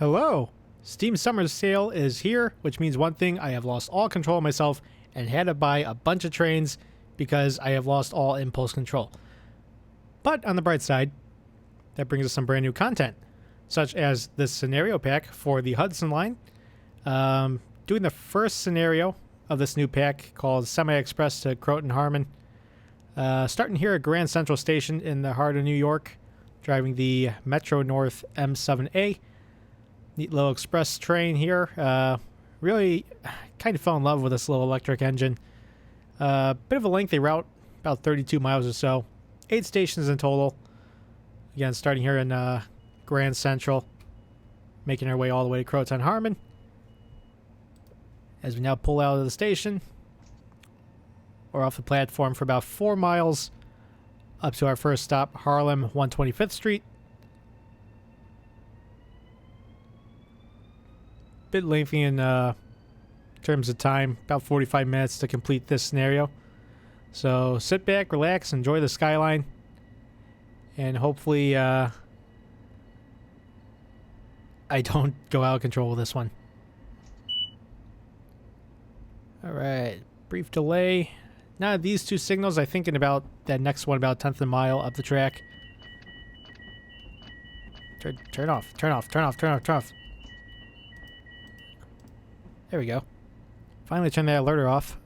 Hello! Steam Summer Sale is here, which means one thing: I have lost all control of myself and had to buy a bunch of trains because I have lost all impulse control. But on the bright side, that brings us some brand new content, such as this scenario pack for the Hudson Line. Doing the first scenario of this new pack called Semi-Express to Croton-Harmon. Starting here at Grand Central Station in the heart of New York, driving the Metro North M7A. Neat little express train here. Really kind of fell in love with this little electric engine. Bit of a lengthy route, about 32 miles or so. 8 stations in total. Again, starting here in Grand Central, making our way all the way to Croton-Harmon. As we now pull out of the station, we're off the platform for about 4 miles up to our first stop, Harlem, 125th Street. Bit lengthy in terms of time, about 45 minutes to complete this scenario. So sit back, relax, enjoy the skyline, and hopefully I don't go out of control with this one. Alright, brief delay. Now these two signals, I think in about that next one, about 1/10 of a mile up the track. Turn off, turn off, turn off, turn off, turn off. There we go. Finally turned that alerter off.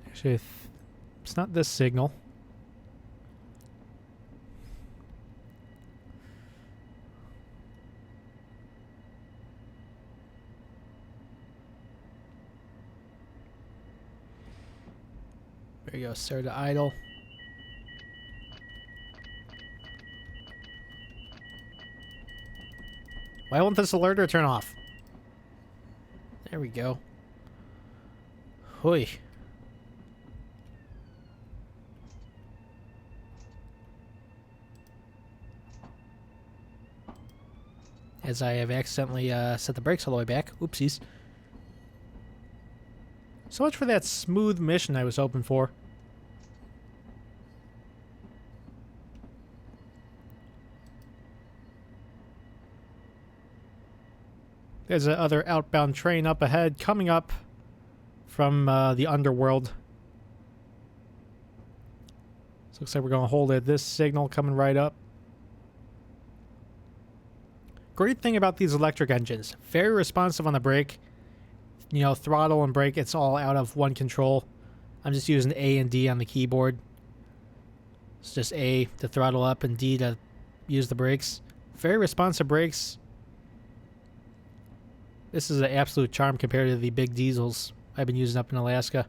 Actually, it's not this signal. There you go, start to idle. Why won't this alerter turn off? There we go. Hoi. As I have accidentally set the brakes all the way back. Oopsies. So much for that smooth mission I was hoping for. There's another outbound train up ahead, coming up from the underworld. So looks like we're going to hold at this signal coming right up. Great thing about these electric engines, very responsive on the brake. You know, throttle and brake, it's all out of one control. I'm just using A and D on the keyboard. It's just A to throttle up and D to use the brakes. Very responsive brakes. This is an absolute charm compared to the big diesels I've been using up in Alaska.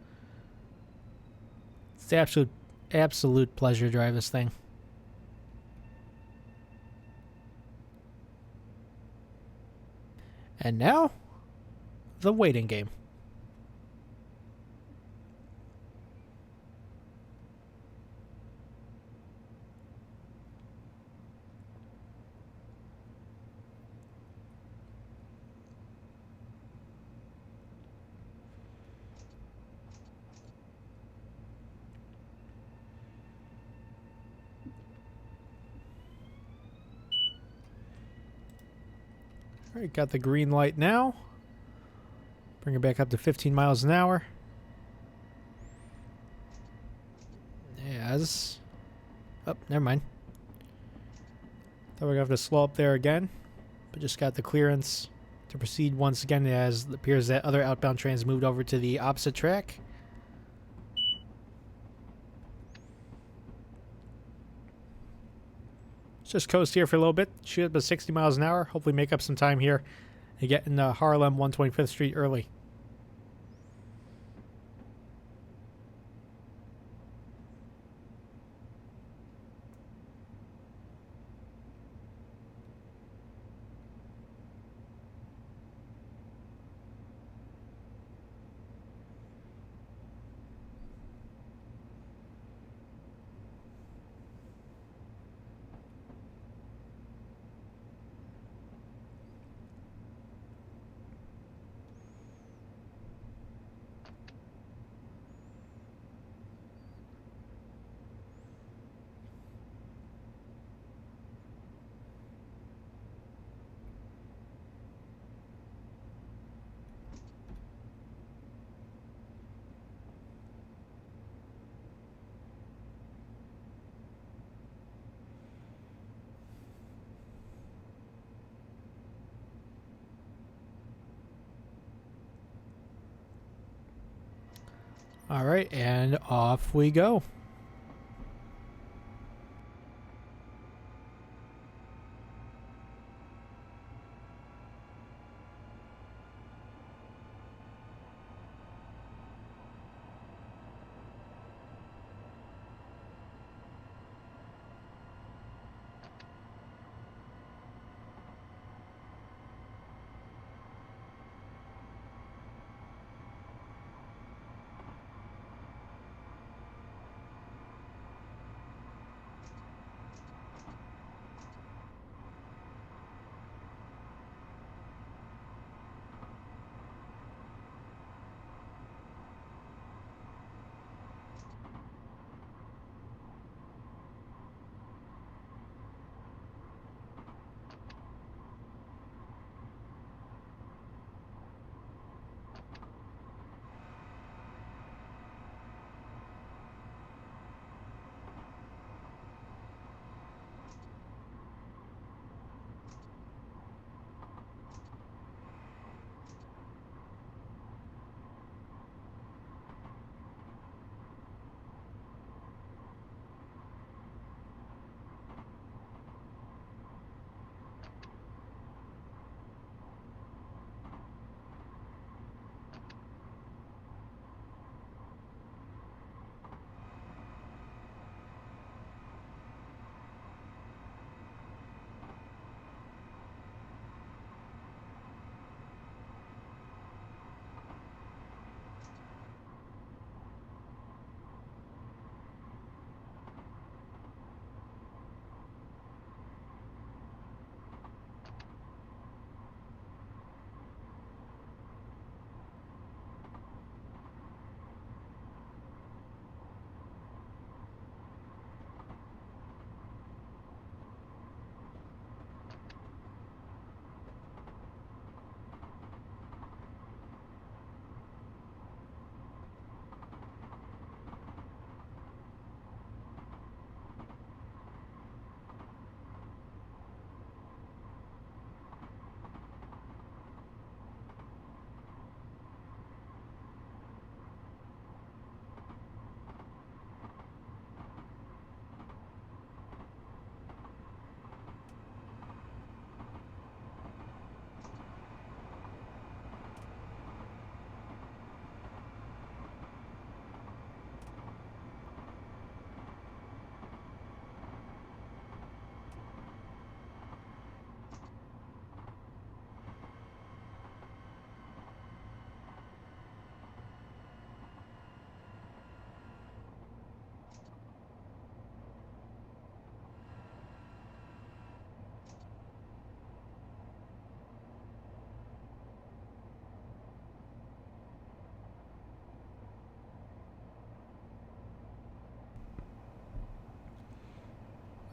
It's an absolute pleasure to drive this thing. And now, the waiting game. Alright, got the green light now. Bring it back up to 15 miles an hour. As... Oh, never mind. Thought we were going to have to slow up there again. But just got the clearance to proceed once again, as it appears that other outbound trains moved over to the opposite track. Let's just coast here for a little bit. Shoot up to 60 miles an hour. Hopefully make up some time here and get into Harlem 125th Street early. All right, and off we go.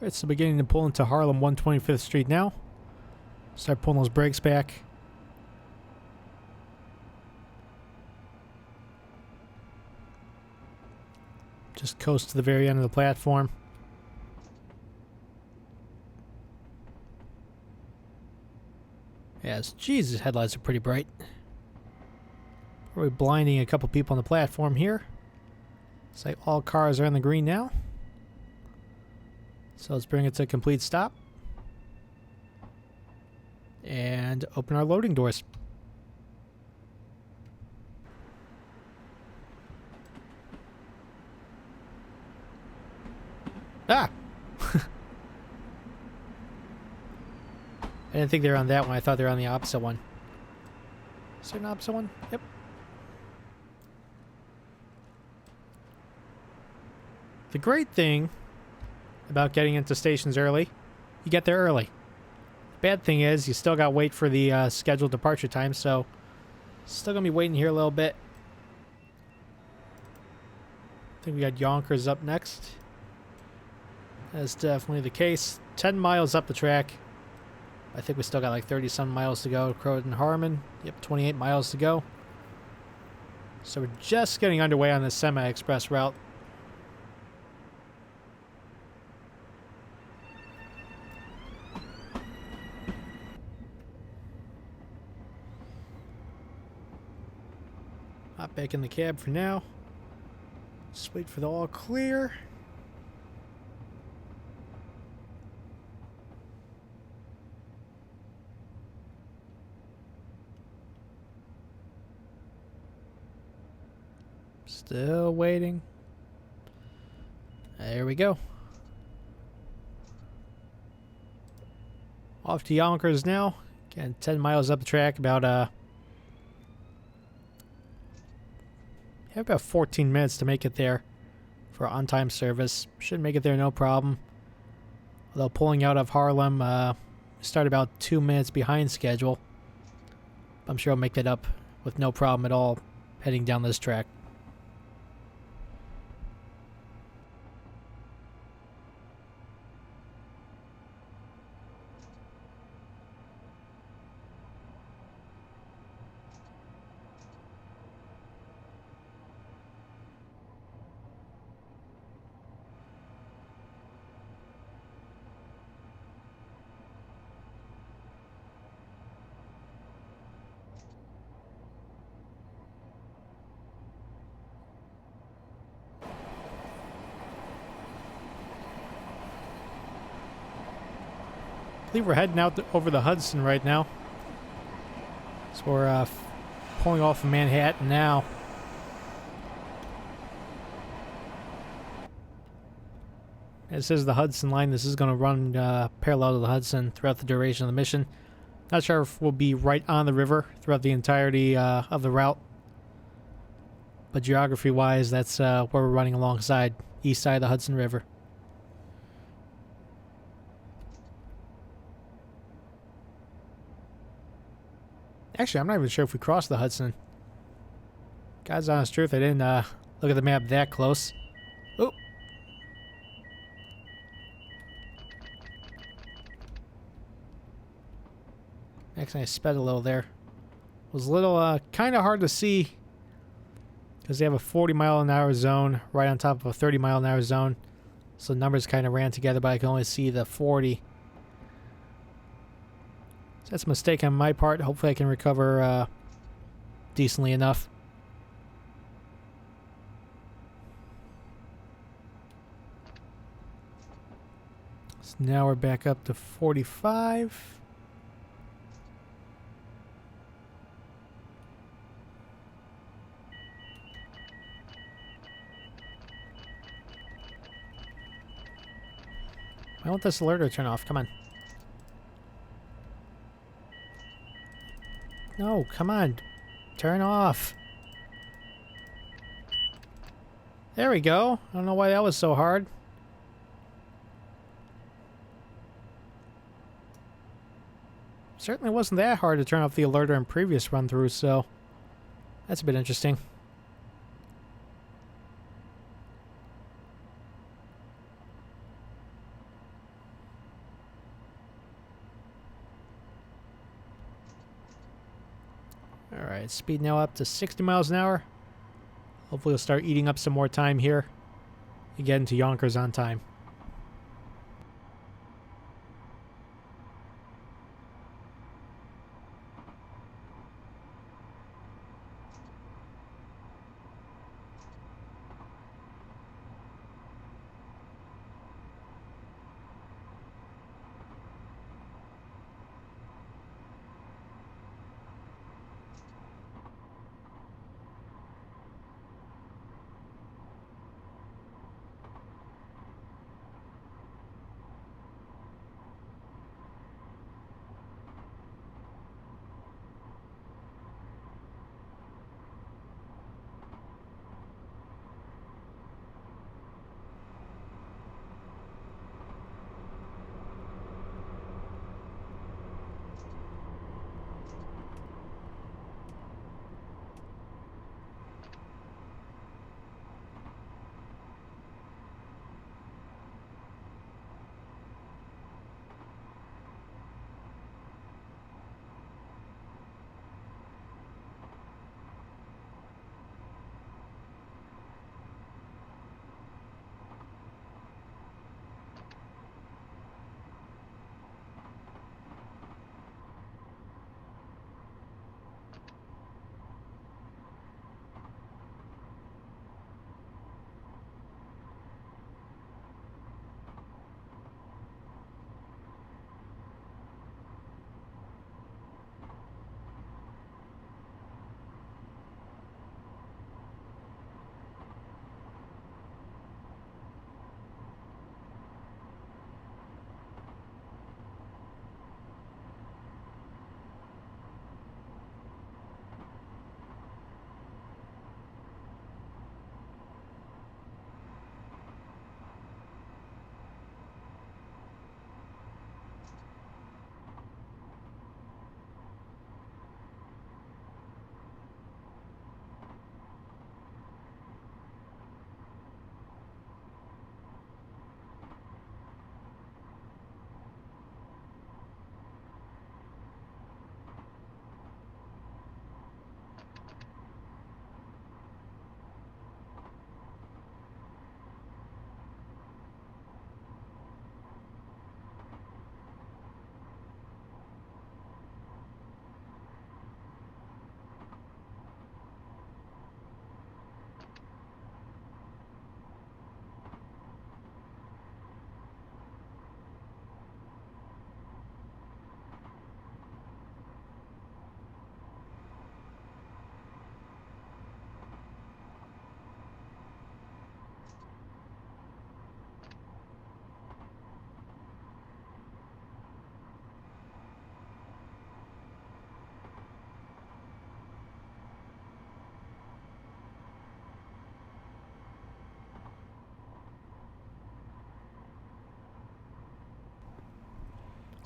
It's the beginning to pull into Harlem 125th Street now. Start pulling those brakes back. Just coast to the very end of the platform. Yes, Jesus, headlights are pretty bright. Probably blinding a couple people on the platform here. Looks like all cars are on the green now. So let's bring it to a complete stop. And open our loading doors. Ah! I didn't think they were on that one. I thought they were on the opposite one. Is there an opposite one? Yep. The great thing about getting into stations early, you get there early. Bad thing is, you still got to wait for the scheduled departure time, so still going to be waiting here a little bit. I think we got Yonkers up next. That's definitely the case. 10 miles up the track. I think we still got like 30-some miles to go. Croton-Harmon. Yep, 28 miles to go. So we're just getting underway on this semi-express route. Hop back in the cab for now. Just wait for the all clear. Still waiting. There we go. Off to Yonkers now. Again, 10 miles up the track. Have about 14 minutes to make it there for on-time service. Should make it there no problem. Although pulling out of Harlem, start about 2 minutes behind schedule. I'm sure I'll make that up with no problem at all heading down this track. I believe we're heading out over the Hudson right now. So we're pulling off of Manhattan now. This is the Hudson Line. This is going to run parallel to the Hudson throughout the duration of the mission. Not sure if we'll be right on the river throughout the entirety of the route. But geography-wise, that's where we're running alongside, east side of the Hudson River. Actually, I'm not even sure if we crossed the Hudson. God's honest truth, I didn't look at the map that close. Oh. Actually, I sped a little there. It was a little kind of hard to see because they have a 40-mile-an-hour zone right on top of a 30-mile-an-hour zone. So the numbers kind of ran together, but I can only see the 40. So that's a mistake on my part. Hopefully I can recover decently enough. So now we're back up to 45. I want this alert to turn off. Come on. No, come on. Turn off. There we go. I don't know why that was so hard. Certainly wasn't that hard to turn off the alerter in previous run-throughs, so that's a bit interesting. Alright, speed now up to 60 miles an hour. Hopefully we'll start eating up some more time here. Getting to Yonkers on time.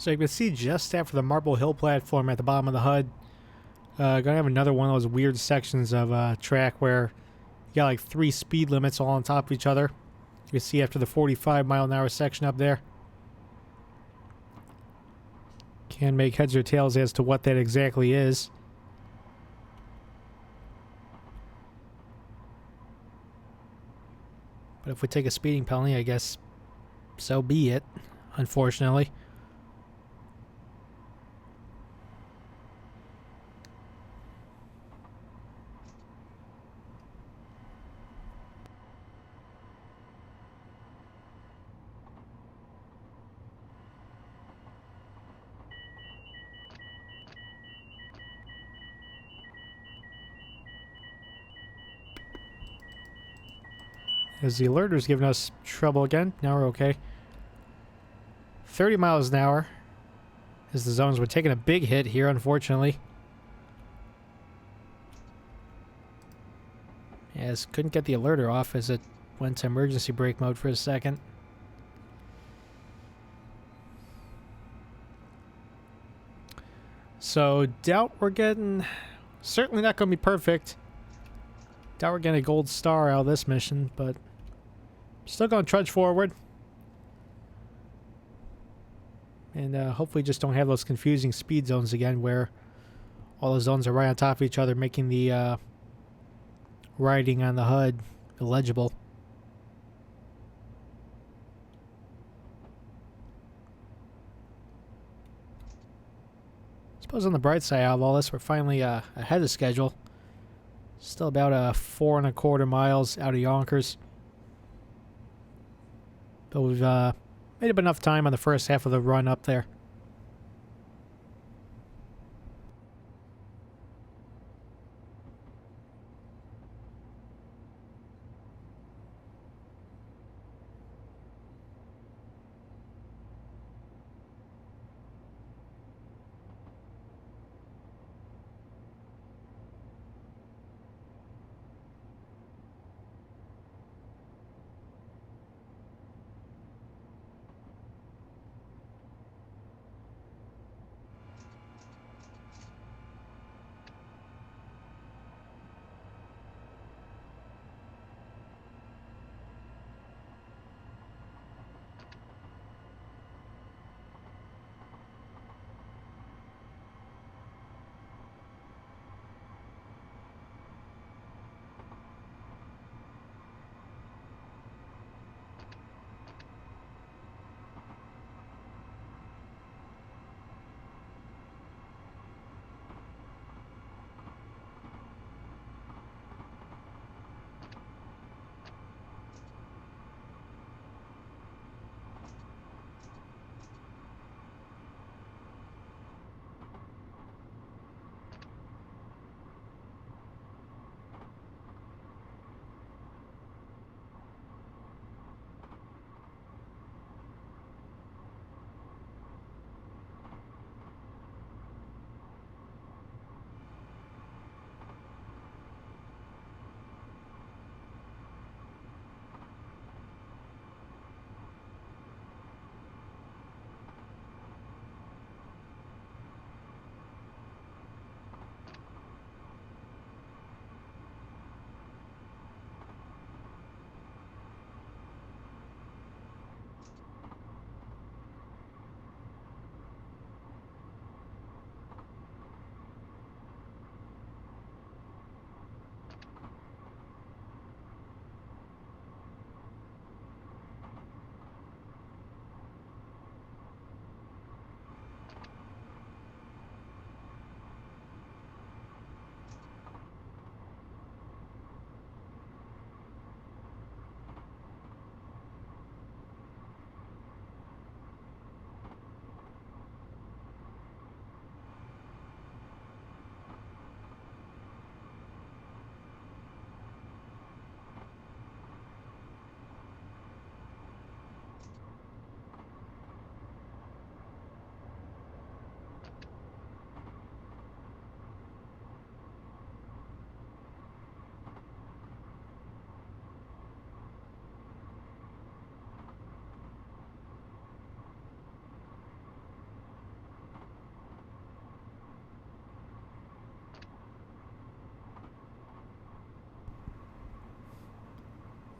So you can see just after the Marble Hill platform at the bottom of the HUD, gonna have another one of those weird sections of track where you got like 3 speed limits all on top of each other. You can see after the 45-mile-an-hour section up there. Can't make heads or tails as to what that exactly is. But if we take a speeding penalty, I guess so be it, unfortunately. As the alerter's giving us trouble again. Now we're okay. 30 miles an hour as the zones were taking a big hit here, unfortunately. As couldn't get the alerter off as it went to emergency brake mode for a second. So doubt we're getting, certainly not going to be perfect. Doubt we're getting a gold star out of this mission, but still going to trudge forward. And hopefully just don't have those confusing speed zones again where all the zones are right on top of each other, making the writing on the HUD illegible. I suppose on the bright side out of all this, we're finally ahead of schedule. Still about 4 1/4 miles out of Yonkers. But we've made up enough time on the first half of the run up there.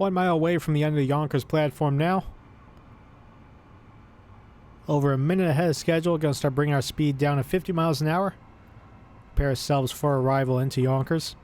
1 mile away from the end of the Yonkers platform now. Over a minute ahead of schedule. Going to start bringing our speed down to 50 miles an hour. Prepare ourselves for arrival into Yonkers.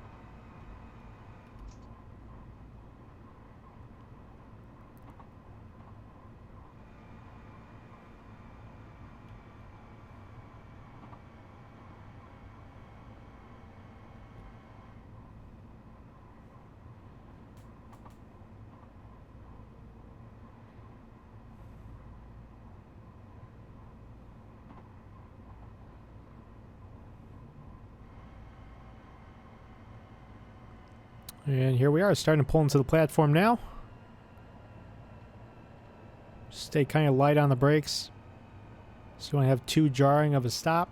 And here we are, starting to pull into the platform now. Stay kind of light on the brakes, so you want to have too jarring of a stop.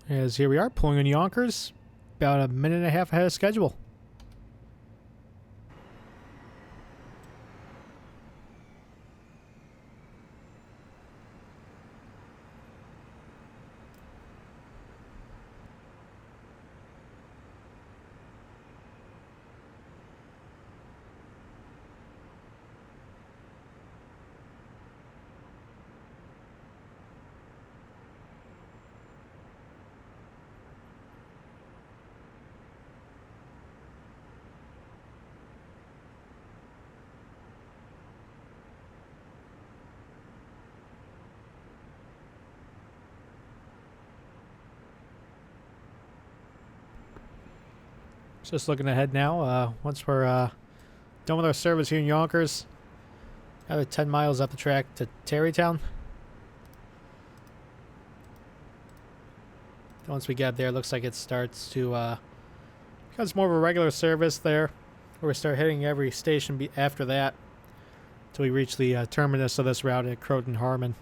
As here we are, pulling in Yonkers, about a minute and a half ahead of schedule. Just looking ahead now. Once we're done with our service here in Yonkers, another 10 miles up the track to Tarrytown. Once we get there, it looks like it starts to becomes more of a regular service there, where we start hitting every station after that until we reach the terminus of this route at Croton-Harmon.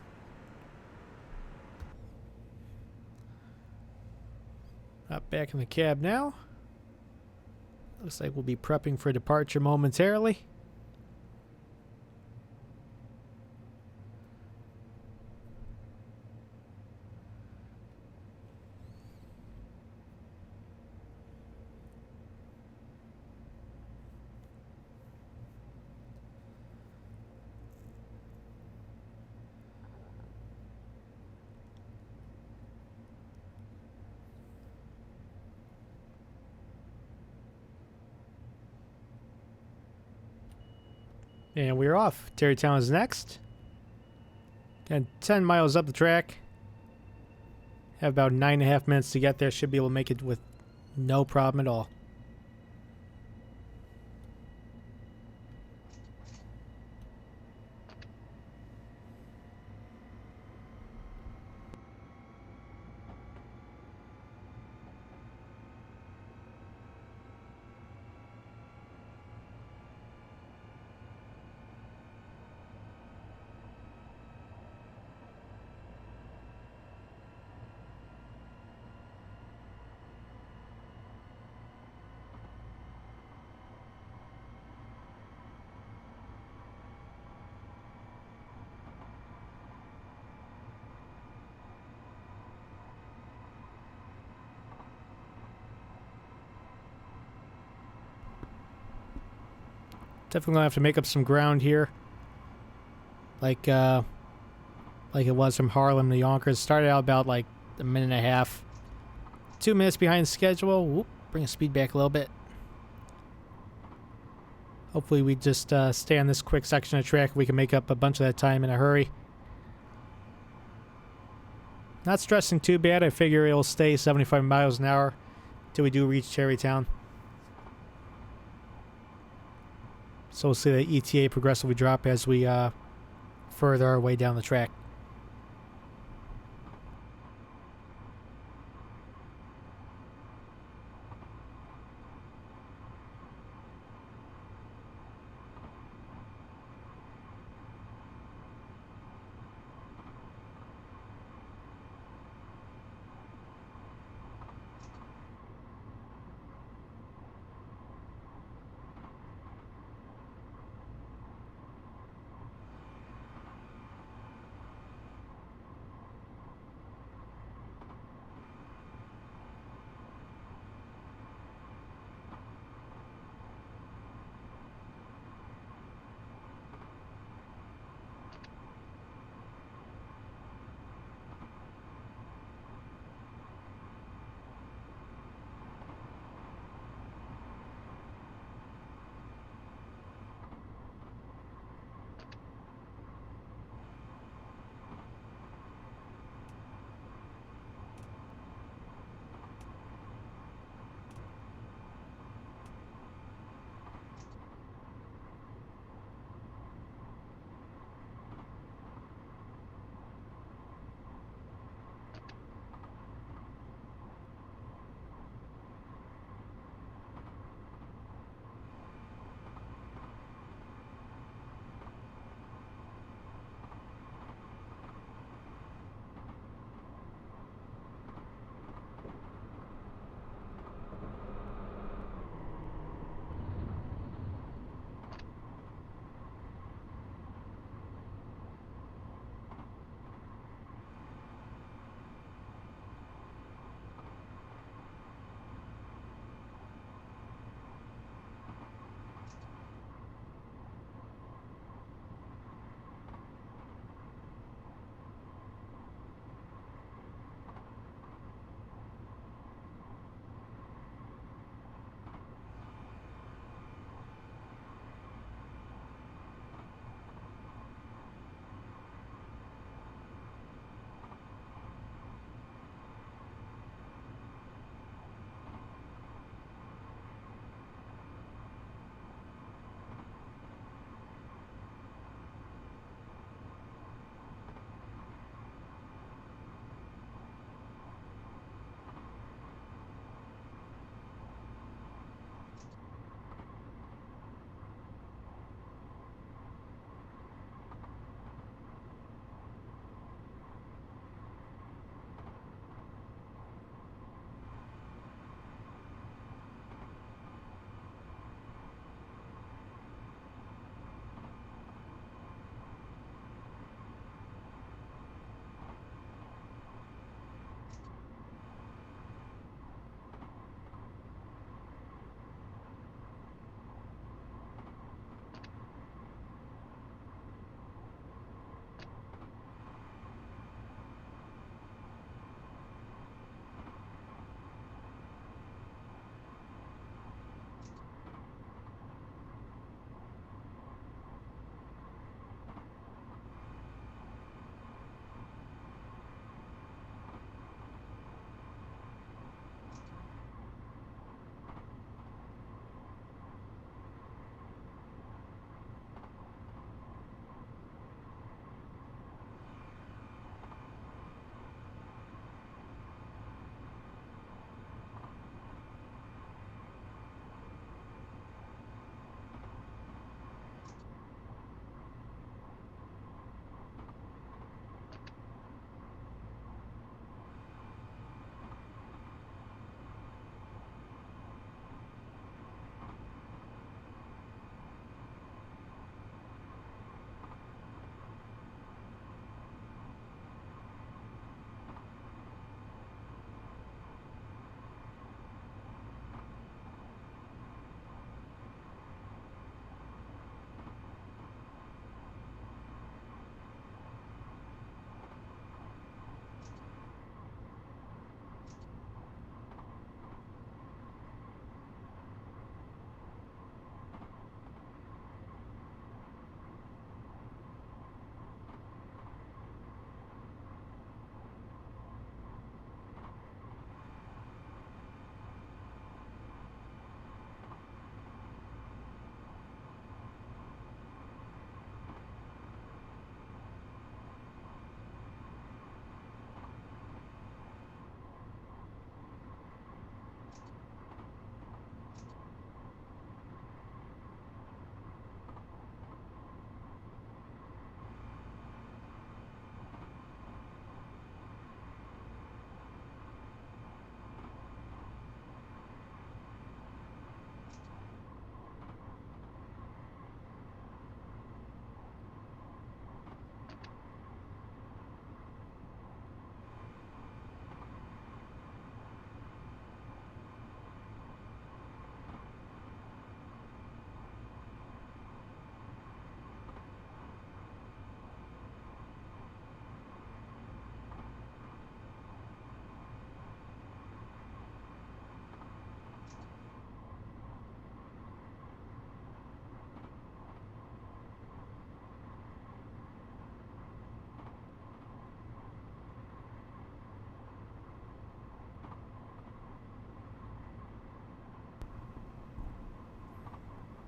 Back in the cab now. Looks like we'll be prepping for departure momentarily. And we're off. Tarrytown is next. And 10 miles up the track. Have about 9.5 minutes to get there. Should be able to make it with no problem at all. Definitely gonna have to make up some ground here. Like it was from Harlem to Yonkers. Started out about like a minute and a half. 2 minutes behind schedule. Whoop, bring the speed back a little bit. Hopefully we just stay on this quick section of track. We can make up a bunch of that time in a hurry. Not stressing too bad. I figure it'll stay 75 miles an hour till we do reach Tarrytown. So we'll see the ETA progressively drop as we further our way down the track.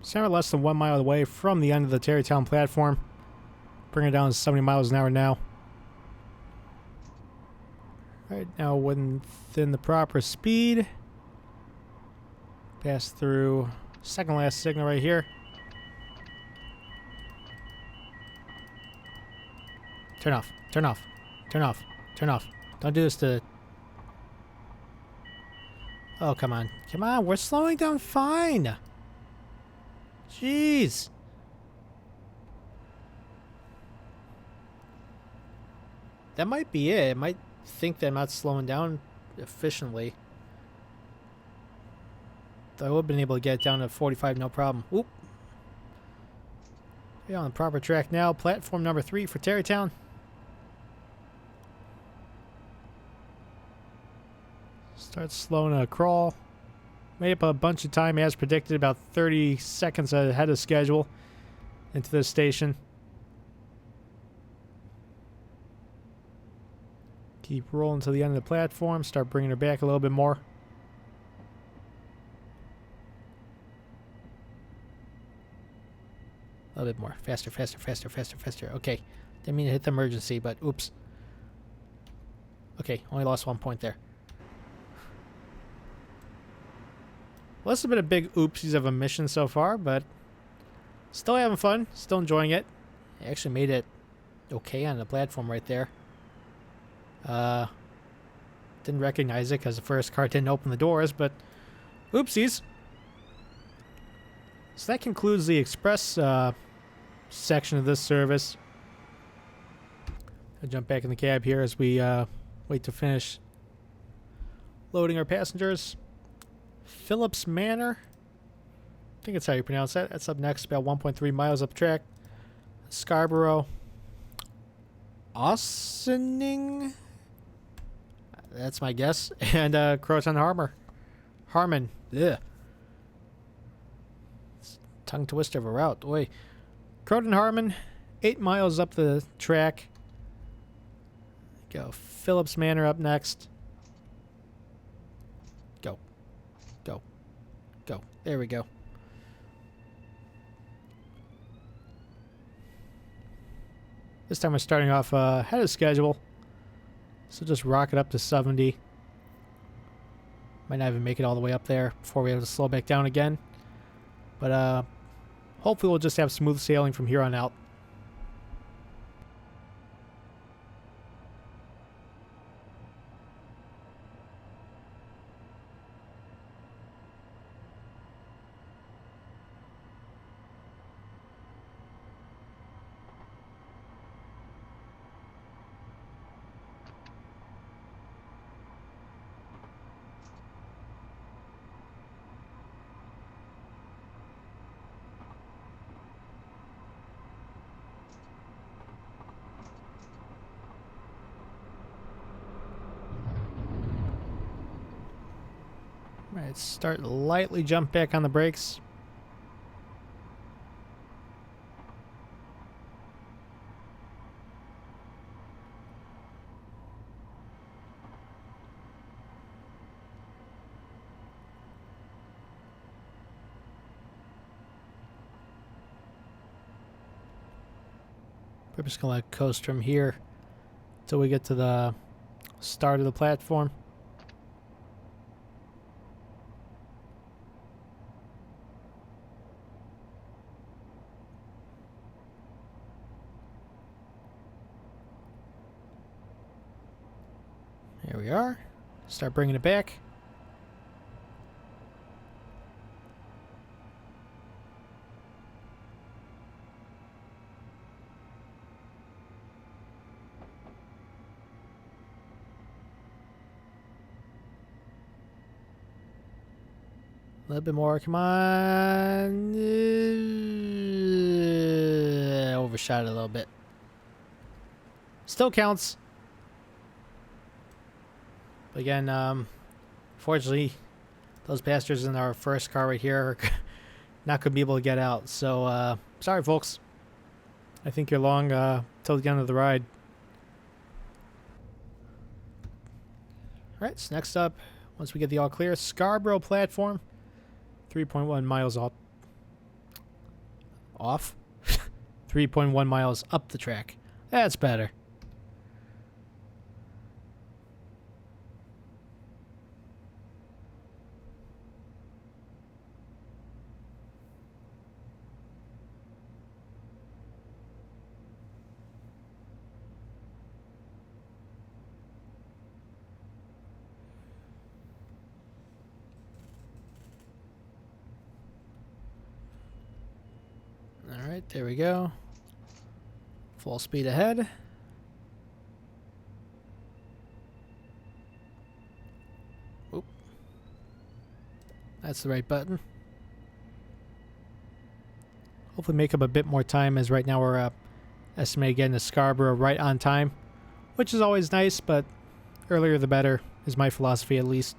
So we're less than 1 mile away from the end of the Tarrytown platform. Bring it down to 70 miles an hour now. Right now within the proper speed. Pass through second last signal right here. Turn off, turn off, turn off, turn off. Don't do this to... Oh, come on. Come on, we're slowing down fine. Jeez. That might be it. It might think that I'm not slowing down efficiently. Though I would have been able to get it down to 45 no problem. Oop. Yeah, on the proper track now. Platform number 3 for Tarrytown. Start slowing a crawl. Made up a bunch of time as predicted, about 30 seconds ahead of schedule into this station. Keep rolling to the end of the platform. Start bringing her back a little bit more. A little bit more. Faster, faster, faster, faster, faster. Okay. Didn't mean to hit the emergency, but oops. Okay, only lost 1 point there. Well, this has been a big oopsies of a mission so far, but still having fun. Still enjoying it. I actually made it okay on the platform right there. Didn't recognize it because the first car didn't open the doors, but oopsies. So that concludes the express section of this service. I'll jump back in the cab here as we wait to finish loading our passengers. Phillips Manor. I think that's how you pronounce that. That's up next, about 1.3 miles up track. Scarborough. Ossining? That's my guess. And Croton-Harmon. Ugh. Tongue twister of a route. Oi. Croton-Harmon, 8 miles up the track. Go. Phillips Manor up next. Go. Go. Go. There we go. This time we're starting off ahead of schedule. So just rocket up to 70. Might not even make it all the way up there before we have to slow back down again. But hopefully we'll just have smooth sailing from here on out. Alright, start lightly jump back on the brakes. We're just gonna let it coast from here until we get to the start of the platform. There we are. Start bringing it back. A little bit more. Come on. Overshot it a little bit. Still counts. But again, fortunately, those passengers in our first car right here are not going to be able to get out. So, sorry, folks. I think you're long till the end of the ride. Alright, so next up, once we get the all clear, Scarborough platform. 3.1 miles up. off. 3.1 miles up the track. That's better. All right, there we go. Full speed ahead. Oop. That's the right button. Hopefully make up a bit more time, as right now we're estimating getting to Scarborough right on time, which is always nice, but earlier the better is my philosophy, at least.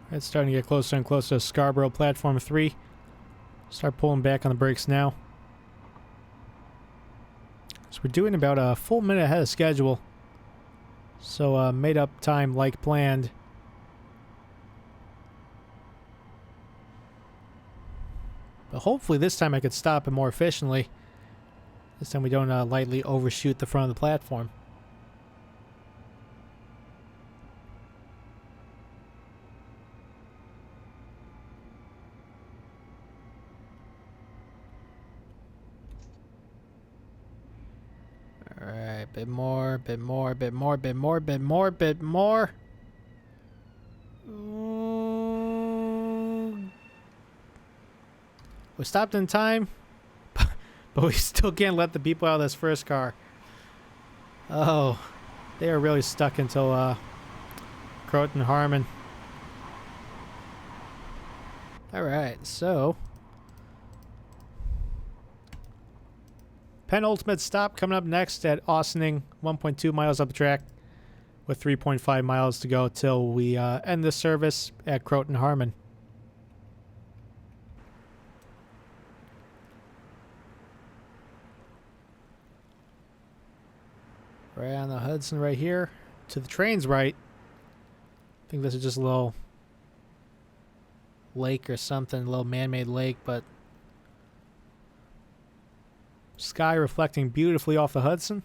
It's starting to get closer and closer to Scarborough Platform 3. Start pulling back on the brakes now. So we're doing about a full minute ahead of schedule. So made up time like planned. But hopefully this time I could stop it more efficiently. This time we don't lightly overshoot the front of the platform. Alright, bit more, bit more, bit more, bit more, bit more, bit more. We stopped in time, but we still can't let the people out of this first car. Oh, they are really stuck until Croton-Harmon. Alright, so penultimate stop coming up next at Austining, 1.2 miles up the track with 3.5 miles to go till we end the service at Croton-Harmon. Right on the Hudson right here. To the train's right. I think this is just a little lake or something, a little man-made lake, but sky reflecting beautifully off the Hudson.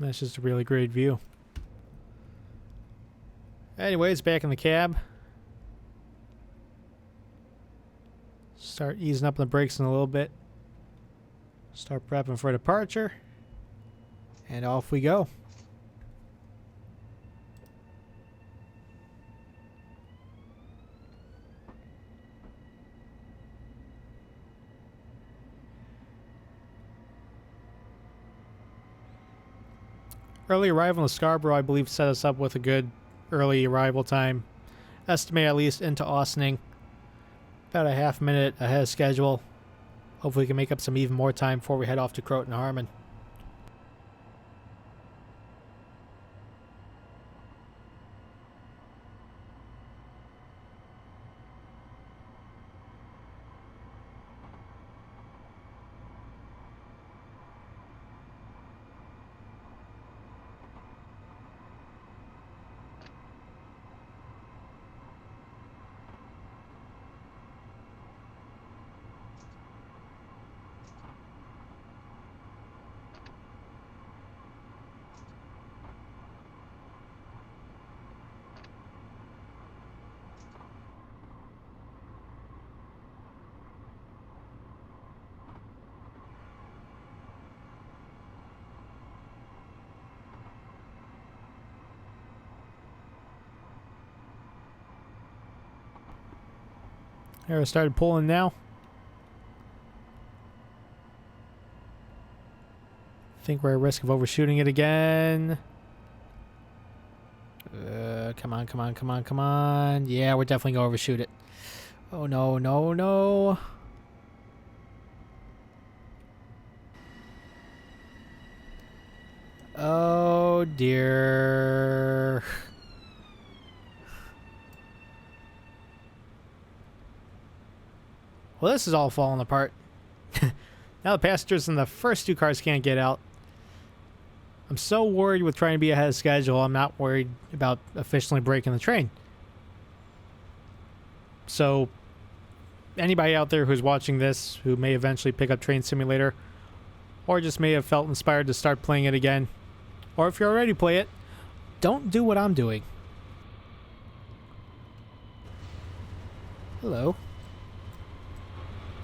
That's just a really great view. Anyways, back in the cab. Start easing up on the brakes in a little bit. Start prepping for departure. And off we go. Early arrival in Scarborough, I believe, set us up with a good early arrival time. Estimate at least into Austining. About a half minute ahead of schedule. Hopefully we can make up some even more time before we head off to Croton-Harmon. Arrow started pulling now. Think we're at risk of overshooting it again. Come on, come on, come on, come on. Yeah, we're definitely going to overshoot it. Oh, no, no, no. Oh, dear. Well, this is all falling apart. Now the passengers in the first two cars can't get out. I'm so worried with trying to be ahead of schedule, I'm not worried about officially breaking the train. So, anybody out there who's watching this, who may eventually pick up Train Simulator, or just may have felt inspired to start playing it again, or if you already play it, don't do what I'm doing. Hello.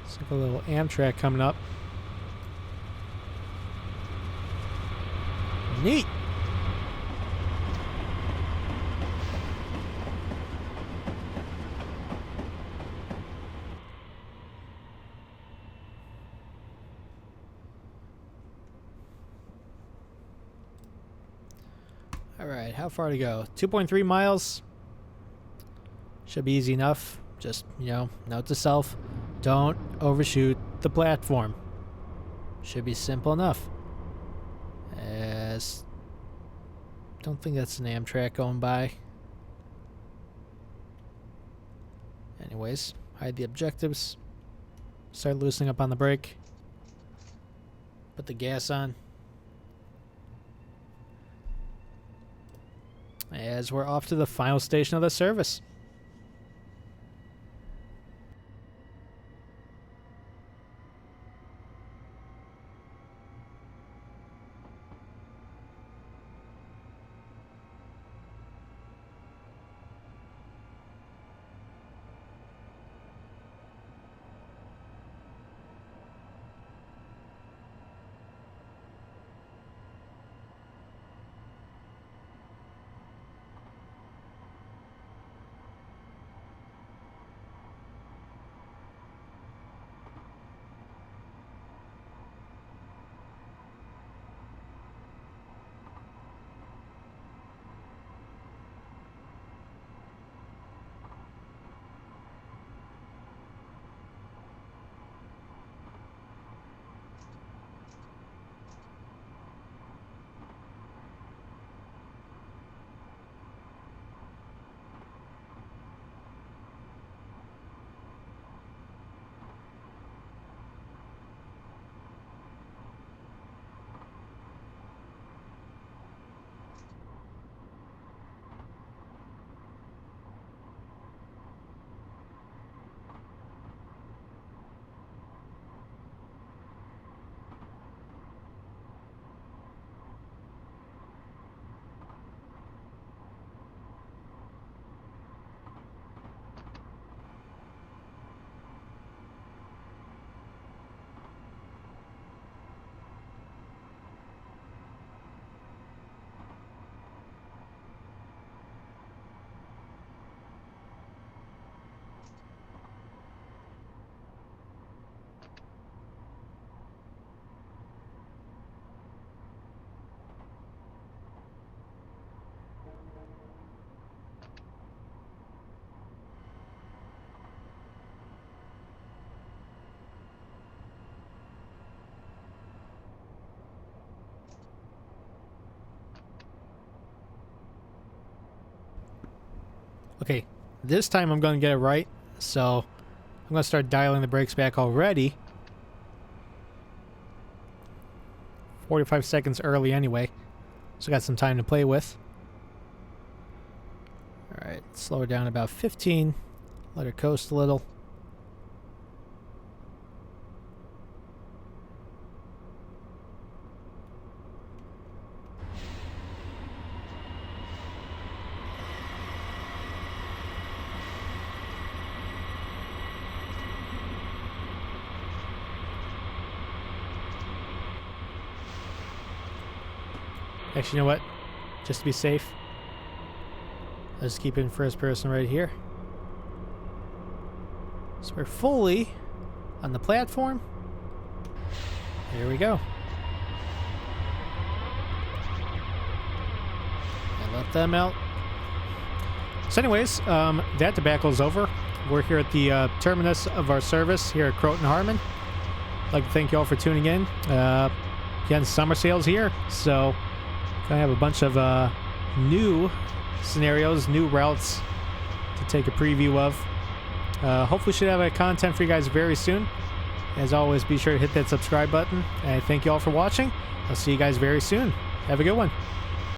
It's like a little Amtrak coming up. Neat. All right, how far to go? 2.3 miles. Should be easy enough. Just, note to self, don't overshoot the platform. Should be simple enough. Don't think that's an Amtrak going by. Anyways, hide the objectives. Start loosening up on the brake. Put the gas on. As we're off to the final station of the service. Okay, this time I'm going to get it right, so I'm going to start dialing the brakes back already. 45 seconds early anyway, so got some time to play with. Alright, slow her down about 15. Let her coast a little. Actually, you know what? Just to be safe, let's keep it in first person right here. So we're fully on the platform. Here we go. I let them out. So anyways, that debacle is over. We're here at the terminus of our service here at Croton-Harmon. I'd like to thank you all for tuning in. Again, summer sale's here, so I have a bunch of new scenarios, new routes to take a preview of. Hopefully should have a content for you guys very soon. As always, be sure to hit that subscribe button. And thank you all for watching. I'll see you guys very soon. Have a good one.